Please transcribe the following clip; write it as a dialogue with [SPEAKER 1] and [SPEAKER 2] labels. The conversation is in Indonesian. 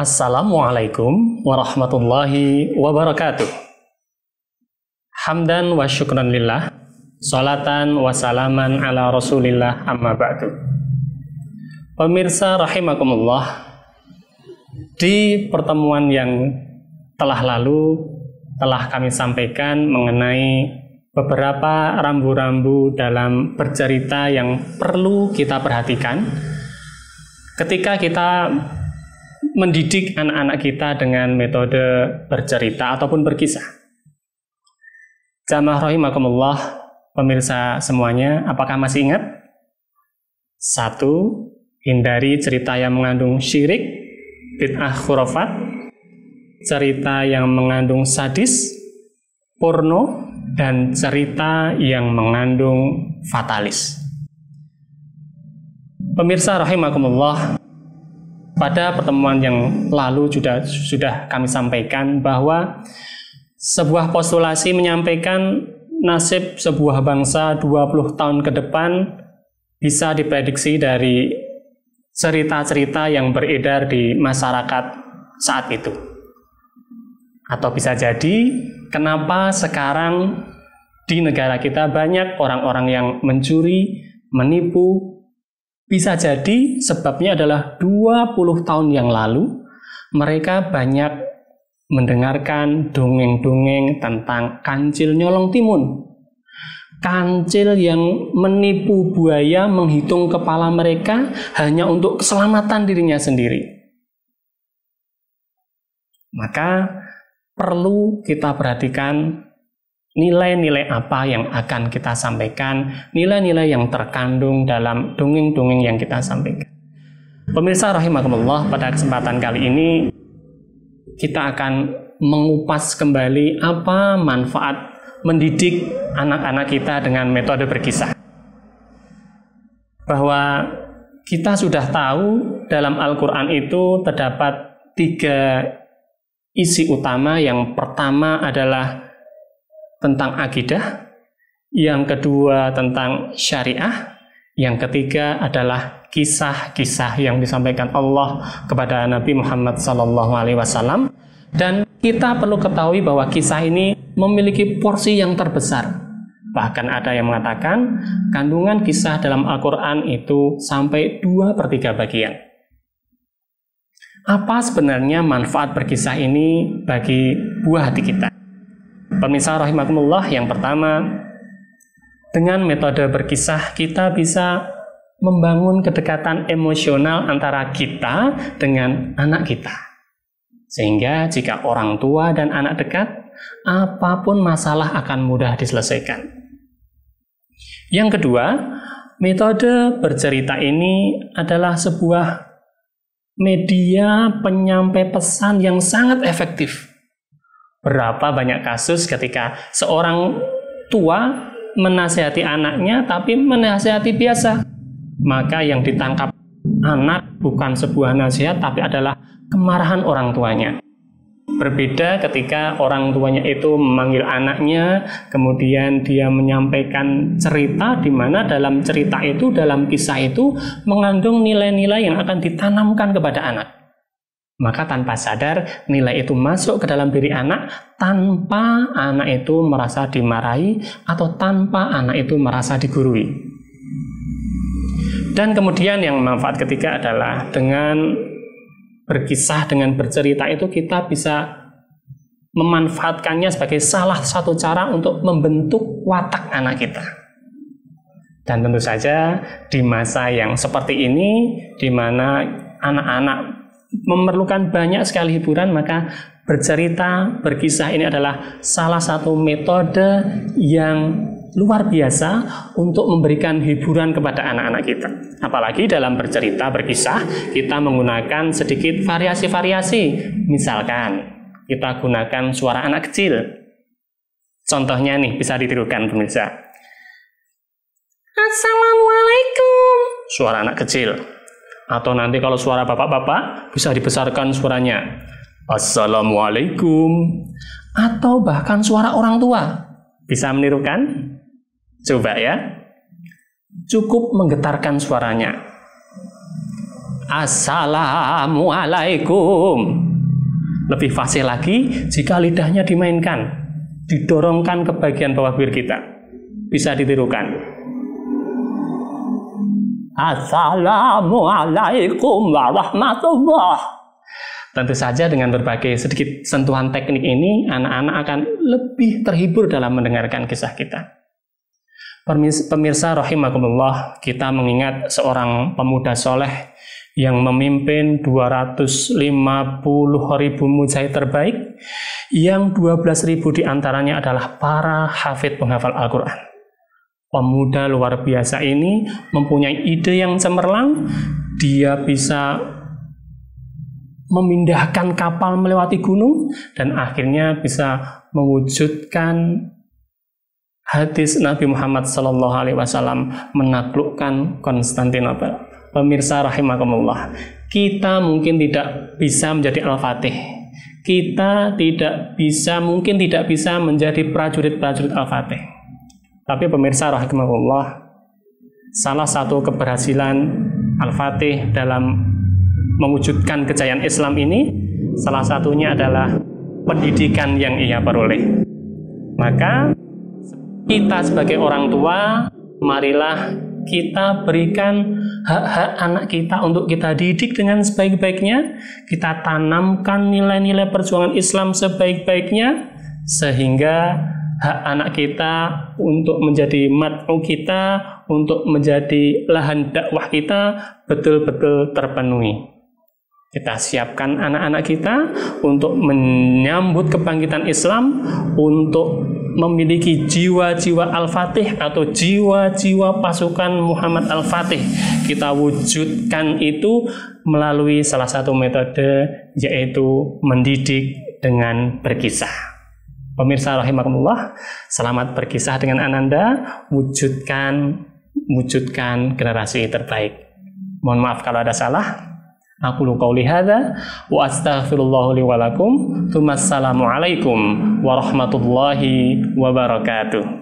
[SPEAKER 1] Assalamualaikum warahmatullahi wabarakatuh. Hamdan wa syukran lillah, salatan wa salaman ala rasulillah, amma ba'du. Pemirsa rahimakumullah, di pertemuan yang telah lalu telah kami sampaikan mengenai beberapa rambu-rambu dalam bercerita yang perlu kita perhatikan ketika kita mendidik anak-anak kita dengan metode bercerita ataupun berkisah. Jamaah rahimakumullah, pemirsa semuanya, apakah masih ingat? 1. Hindari cerita yang mengandung syirik, bid'ah khurafat, cerita yang mengandung sadis, porno, dan cerita yang mengandung fatalis. Pemirsa rahimakumullah, pada pertemuan yang lalu sudah kami sampaikan bahwa sebuah postulasi menyampaikan nasib sebuah bangsa 20 tahun ke depan bisa diprediksi dari cerita-cerita yang beredar di masyarakat saat itu. Atau bisa jadi, kenapa sekarang di negara kita banyak orang-orang yang mencuri, menipu. Bisa jadi sebabnya adalah 20 tahun yang lalu mereka banyak mendengarkan dongeng-dongeng tentang kancil nyolong timun. Kancil yang menipu buaya, menghitung kepala mereka hanya untuk keselamatan dirinya sendiri. Maka perlu kita perhatikan nilai-nilai apa yang akan kita sampaikan, nilai-nilai yang terkandung dalam dongeng-dongeng yang kita sampaikan. Pemirsa rahimakumullah, pada kesempatan kali ini kita akan mengupas kembali apa manfaat mendidik anak-anak kita dengan metode berkisah. Bahwa kita sudah tahu dalam Al-Quran itu terdapat 3 isi utama. Yang pertama adalah tentang akidah, yang kedua tentang syariah, yang ketiga adalah kisah-kisah yang disampaikan Allah kepada Nabi Muhammad SAW. Dan kita perlu ketahui bahwa kisah ini memiliki porsi yang terbesar. Bahkan ada yang mengatakan kandungan kisah dalam Al-Quran itu sampai 2/3 bagian. Apa sebenarnya manfaat berkisah ini bagi buah hati kita? Pemirsa rahimakumullah, yang pertama, dengan metode berkisah kita bisa membangun kedekatan emosional antara kita dengan anak kita. Sehingga jika orang tua dan anak dekat, apapun masalah akan mudah diselesaikan. Yang kedua, metode bercerita ini adalah sebuah media penyampai pesan yang sangat efektif. Berapa banyak kasus ketika seorang tua menasihati anaknya tapi menasihati biasa. Maka yang ditangkap anak bukan sebuah nasihat tapi adalah kemarahan orang tuanya. Berbeda ketika orang tuanya itu memanggil anaknya, kemudian dia menyampaikan cerita di mana dalam cerita itu, dalam kisah itu mengandung nilai-nilai yang akan ditanamkan kepada anak. Maka tanpa sadar nilai itu masuk ke dalam diri anak tanpa anak itu merasa dimarahi atau tanpa anak itu merasa digurui. Dan kemudian yang manfaat ketiga adalah dengan berkisah, dengan bercerita itu kita bisa memanfaatkannya sebagai salah satu cara untuk membentuk watak anak kita. Dan tentu saja di masa yang seperti ini, di mana anak-anak memerlukan banyak sekali hiburan, maka bercerita, berkisah ini adalah salah satu metode yang luar biasa untuk memberikan hiburan kepada anak-anak kita. Apalagi dalam bercerita, berkisah, kita menggunakan sedikit variasi-variasi. Misalkan, kita gunakan suara anak kecil. Contohnya nih, bisa ditirukan pemirsa. Assalamualaikum. Suara anak kecil. Atau nanti kalau suara bapak-bapak, bisa dibesarkan suaranya. Assalamualaikum. Atau bahkan suara orang tua. Bisa menirukan? Coba ya. Cukup menggetarkan suaranya. Assalamualaikum. Lebih fasih lagi jika lidahnya dimainkan, didorongkan ke bagian bawah bibir kita. Bisa ditirukan. Assalamualaikum warahmatullah. Tentu saja dengan berbagai sedikit sentuhan teknik ini, anak-anak akan lebih terhibur dalam mendengarkan kisah kita. Pemirsa rahimakumullah, kita mengingat seorang pemuda soleh yang memimpin 250.000 mujahid terbaik, yang 12.000 diantaranya adalah para hafidh penghafal Al-Quran. Pemuda luar biasa ini mempunyai ide yang cemerlang. Dia bisa memindahkan kapal melewati gunung dan akhirnya bisa mewujudkan hadis Nabi Muhammad SAW menaklukkan Konstantinopel. Pemirsa rahimakumullah, kita mungkin tidak bisa menjadi Al-Fatih. Kita mungkin tidak bisa menjadi prajurit-prajurit Al-Fatih. Tapi pemirsa rahimakumullah, salah satu keberhasilan Al-Fatih dalam mewujudkan kejayaan Islam ini, salah satunya adalah pendidikan yang ia peroleh. Maka kita sebagai orang tua, marilah kita berikan hak-hak anak kita untuk kita didik dengan sebaik-baiknya, kita tanamkan nilai-nilai perjuangan Islam sebaik-baiknya, sehingga hak anak kita untuk menjadi mad'u kita, untuk menjadi lahan dakwah kita betul-betul terpenuhi. Kita siapkan anak-anak kita untuk menyambut kebangkitan Islam, untuk memiliki jiwa-jiwa Al-Fatih atau jiwa-jiwa pasukan Muhammad Al-Fatih. Kita wujudkan itu melalui salah satu metode, yaitu mendidik dengan berkisah. Pemirsa rahimakumullah, selamat berkisah dengan Ananda, wujudkan generasi terbaik. Mohon maaf kalau ada salah. Aku qouli hadza wa astaghfirullah li wa lakum. Assalamualaikum warahmatullahi wabarakatuh.